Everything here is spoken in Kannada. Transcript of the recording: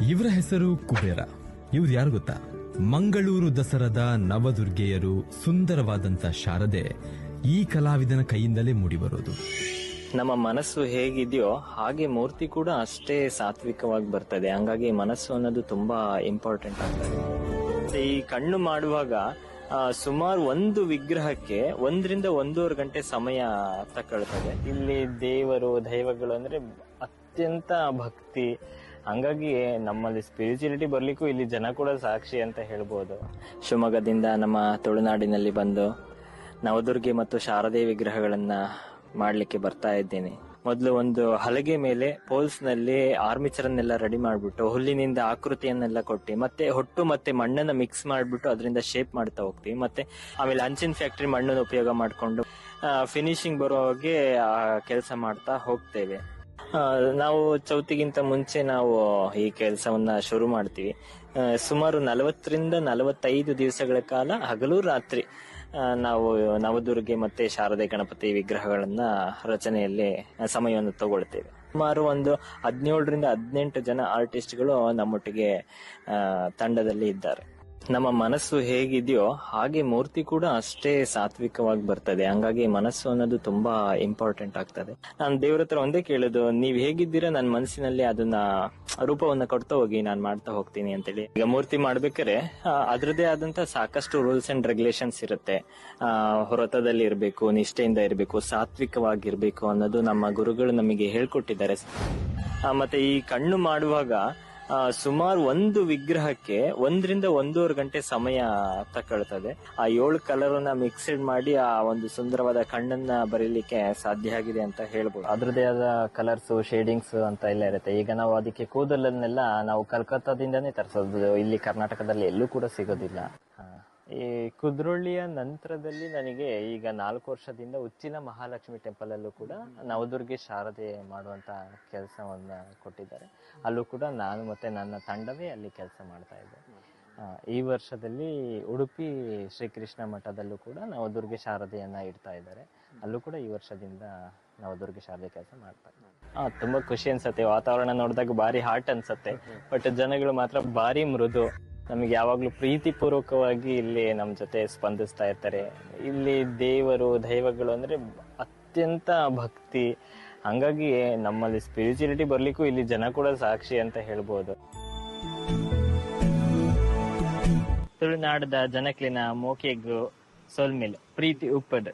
ಇವರ ಹೆಸರು ಕುಬೇರ. ಇವ್ರು ಯಾರು ಗೊತ್ತಾ? ಮಂಗಳೂರು ದಸರಾದ ನವದುರ್ಗೆಯರು, ಸುಂದರವಾದಂತ ಶಾರದೆ ಈ ಕಲಾವಿದನ ಕೈಯಿಂದಲೇ ಮೂಡಿಬರೋದು. ನಮ್ಮ ಮನಸ್ಸು ಹೇಗಿದೆಯೋ ಹಾಗೆ ಮೂರ್ತಿ ಕೂಡ ಅಷ್ಟೇ ಸಾತ್ವಿಕವಾಗಿ ಬರ್ತದೆ. ಹಂಗಾಗಿ ಮನಸ್ಸು ಅನ್ನೋದು ತುಂಬಾ ಇಂಪಾರ್ಟೆಂಟ್ ಆಗ್ತದೆ. ಈ ಕಣ್ಣು ಮಾಡುವಾಗ ಸುಮಾರು ಒಂದು ವಿಗ್ರಹಕ್ಕೆ 1-1.5 ಗಂಟೆ ಸಮಯ ತಗೊಳ್ತದೆ. ಇಲ್ಲಿ ದೈವಗಳು ಅಂದ್ರೆ ಅತ್ಯಂತ ಭಕ್ತಿ. ಹಂಗಾಗಿ ನಮ್ಮಲ್ಲಿ ಸ್ಪಿರಿಚುಲಿಟಿ ಬರ್ಲಿಕ್ಕೂ ಇಲ್ಲಿ ಜನ ಕೂಡ ಸಾಕ್ಷಿ ಅಂತ ಹೇಳ್ಬೋದು. ಶಿವಮೊಗ್ಗದಿಂದ ನಮ್ಮ ತುಳುನಾಡಿನಲ್ಲಿ ಬಂದು ನವದುರ್ಗೆ ಮತ್ತು ಶಾರದೆ ವಿಗ್ರಹಗಳನ್ನ ಮಾಡ್ಲಿಕ್ಕೆ ಬರ್ತಾ ಇದ್ದೇನೆ. ಮೊದಲು ಒಂದು ಹಲಗೆ ಮೇಲೆ ಪೋಲ್ಸ್ ನಲ್ಲಿ ಆರ್ಮಿಚರನ್ನೆಲ್ಲ ರೆಡಿ ಮಾಡ್ಬಿಟ್ಟು ಹುಲ್ಲಿನಿಂದ ಆಕೃತಿಯನ್ನೆಲ್ಲ ಕೊಟ್ಟು ಮತ್ತೆ ಹೊಟ್ಟು ಮತ್ತೆ ಮಣ್ಣನ್ನ ಮಿಕ್ಸ್ ಮಾಡ್ಬಿಟ್ಟು ಅದರಿಂದ ಶೇಪ್ ಮಾಡ್ತಾ ಹೋಗ್ತೀವಿ. ಮತ್ತೆ ಆಮೇಲೆ ಹಂಚಿನ ಫ್ಯಾಕ್ಟರಿ ಮಣ್ಣನ್ನು ಉಪಯೋಗ ಮಾಡ್ಕೊಂಡು ಫಿನಿಶಿಂಗ್ ಬರೋ ಹಾಗೆ ಕೆಲಸ ಮಾಡ್ತಾ ಹೋಗ್ತೇವೆ. ನಾವು ಚೌತಿಗಿಂತ ಮುಂಚೆ ನಾವು ಈ ಕೆಲಸವನ್ನ ಶುರು ಮಾಡ್ತೀವಿ. ಸುಮಾರು 40-45 ದಿವಸಗಳ ಕಾಲ ಹಗಲು ರಾತ್ರಿ ನಾವು ನವದುರ್ಗೆ ಮತ್ತೆ ಶಾರದೆ ಗಣಪತಿ ವಿಗ್ರಹಗಳನ್ನ ರಚನೆಯಲ್ಲಿ ಸಮಯವನ್ನು ತಗೊಳ್ತೇವೆ. ಸುಮಾರು ಒಂದು 17-18 ಜನ ಆರ್ಟಿಸ್ಟ್ಗಳು ನಮ್ಮೊಟ್ಟಿಗೆ ತಂಡದಲ್ಲಿ ಇದ್ದಾರೆ. ನಮ್ಮ ಮನಸ್ಸು ಹೇಗಿದೆಯೋ ಹಾಗೆ ಮೂರ್ತಿ ಕೂಡ ಅಷ್ಟೇ ಸಾತ್ವಿಕವಾಗಿ ಬರ್ತದೆ. ಹಂಗಾಗಿ ಮನಸ್ಸು ಅನ್ನೋದು ತುಂಬಾ ಇಂಪಾರ್ಟೆಂಟ್ ಆಗ್ತದೆ. ನಾನು ದೇವ್ರ ಹತ್ರ ಒಂದೇ ಕೇಳೋದು, ನೀವ್ ಹೇಗಿದ್ದೀರಾ ನನ್ನ ಮನಸ್ಸಿನಲ್ಲಿ ಅದನ್ನ ರೂಪವನ್ನ ಕೊಡ್ತಾ ಹೋಗಿ, ನಾನು ಮಾಡ್ತಾ ಹೋಗ್ತೀನಿ ಅಂತೇಳಿ. ಈಗ ಮೂರ್ತಿ ಮಾಡ್ಬೇಕಾದ್ರೆ ಅದ್ರದೇ ಆದಂತ ಸಾಕಷ್ಟು ರೂಲ್ಸ್ ಅಂಡ್ ರೆಗ್ಯುಲೇಷನ್ಸ್ ಇರುತ್ತೆ. ವ್ರತದಲ್ಲಿ ಇರ್ಬೇಕು, ನಿಷ್ಠೆಯಿಂದ ಇರ್ಬೇಕು, ಸಾತ್ವಿಕವಾಗಿರ್ಬೇಕು ಅನ್ನೋದು ನಮ್ಮ ಗುರುಗಳು ನಮಗೆ ಹೇಳ್ಕೊಟ್ಟಿದ್ದಾರೆ. ಮತ್ತೆ ಈ ಕಣ್ಣು ಮಾಡುವಾಗ ಸುಮಾರು ಒಂದು ವಿಗ್ರಹಕ್ಕೆ 1-1.5 ಗಂಟೆ ಸಮಯ ತಗೊಳ್ತದೆ. ಆ 7 ಕಲರ್ನ ಮಿಕ್ಸ್ಡ್ ಮಾಡಿ ಆ ಒಂದು ಸುಂದರವಾದ ಕಣ್ಣನ್ನ ಬರೀಲಿಕ್ಕೆ ಸಾಧ್ಯ ಆಗಿದೆ ಅಂತ ಹೇಳ್ಬೋದು. ಅದ್ರದೇ ಆದ ಕಲರ್ಸ್, ಶೇಡಿಂಗ್ಸ್ ಅಂತ ಎಲ್ಲ ಇರುತ್ತೆ. ಈಗ ನಾವು ಅದಕ್ಕೆ ಕೂದಲನ್ನೆಲ್ಲ ನಾವು ಕಲ್ಕತ್ತಾದಿಂದಾನೇ ತರಿಸೋದು, ಇಲ್ಲಿ ಕರ್ನಾಟಕದಲ್ಲಿ ಎಲ್ಲೂ ಕೂಡ ಸಿಗೋದಿಲ್ಲ. ಈ ಕುದ್ರೋಳಿಯ ನಂತರದಲ್ಲಿ ನನಗೆ ಈಗ 4 ವರ್ಷದಿಂದ ಉಚ್ಚಿಲ ಮಹಾಲಕ್ಷ್ಮಿ ಟೆಂಪಲ್ ಅಲ್ಲೂ ಕೂಡ ನವದುರ್ಗೆ ಶಾರದೆ ಮಾಡುವಂತ ಕೆಲಸವನ್ನ ಕೊಟ್ಟಿದ್ದಾರೆ. ಅಲ್ಲೂ ಕೂಡ ನಾನು ಮತ್ತೆ ನನ್ನ ತಂಡವೇ ಅಲ್ಲಿ ಕೆಲಸ ಮಾಡ್ತಾ ಇದ್ದೆ. ಈ ವರ್ಷದಲ್ಲಿ ಉಡುಪಿ ಶ್ರೀಕೃಷ್ಣ ಮಠದಲ್ಲೂ ಕೂಡ ನವದುರ್ಗೆ ಶಾರದೆಯನ್ನ ಇಡ್ತಾ ಇದ್ದಾರೆ. ಅಲ್ಲೂ ಕೂಡ ಈ ವರ್ಷದಿಂದ ನವದುರ್ಗೆ ಶಾರದೆ ಕೆಲಸ ಮಾಡ್ತಾ ಇದ್ದಾರೆ. ತುಂಬಾ ಖುಷಿ ಅನ್ಸತ್ತೆ. ವಾತಾವರಣ ನೋಡಿದಾಗ ಭಾರಿ ಹಾಟ್ ಅನ್ಸತ್ತೆ. ಬಟ್ ಜನಗಳು ಮಾತ್ರ ಭಾರಿ ಮೃದು. ನಮಗೆ ಯಾವಾಗ್ಲೂ ಪ್ರೀತಿ ಪೂರ್ವಕವಾಗಿ ಇಲ್ಲಿ ನಮ್ ಜೊತೆ ಸ್ಪಂದಿಸ್ತಾ ಇರ್ತಾರೆ. ಇಲ್ಲಿ ದೈವಗಳು ಅಂದ್ರೆ ಅತ್ಯಂತ ಭಕ್ತಿ. ಹಂಗಾಗಿ ನಮ್ಮಲ್ಲಿ ಸ್ಪಿರಿಚುಲಿಟಿ ಬರ್ಲಿಕ್ಕೂ ಇಲ್ಲಿ ಜನ ಕೂಡ ಸಾಕ್ಷಿ ಅಂತ ಹೇಳ್ಬೋದು. ತುಳುನಾಡದ ಜನಕ್ಲಿನ ಮೋಕೆಗು ಸೋಲ್ಮೇಲ್ ಪ್ರೀತಿ ಉಪ್ಪಡ್.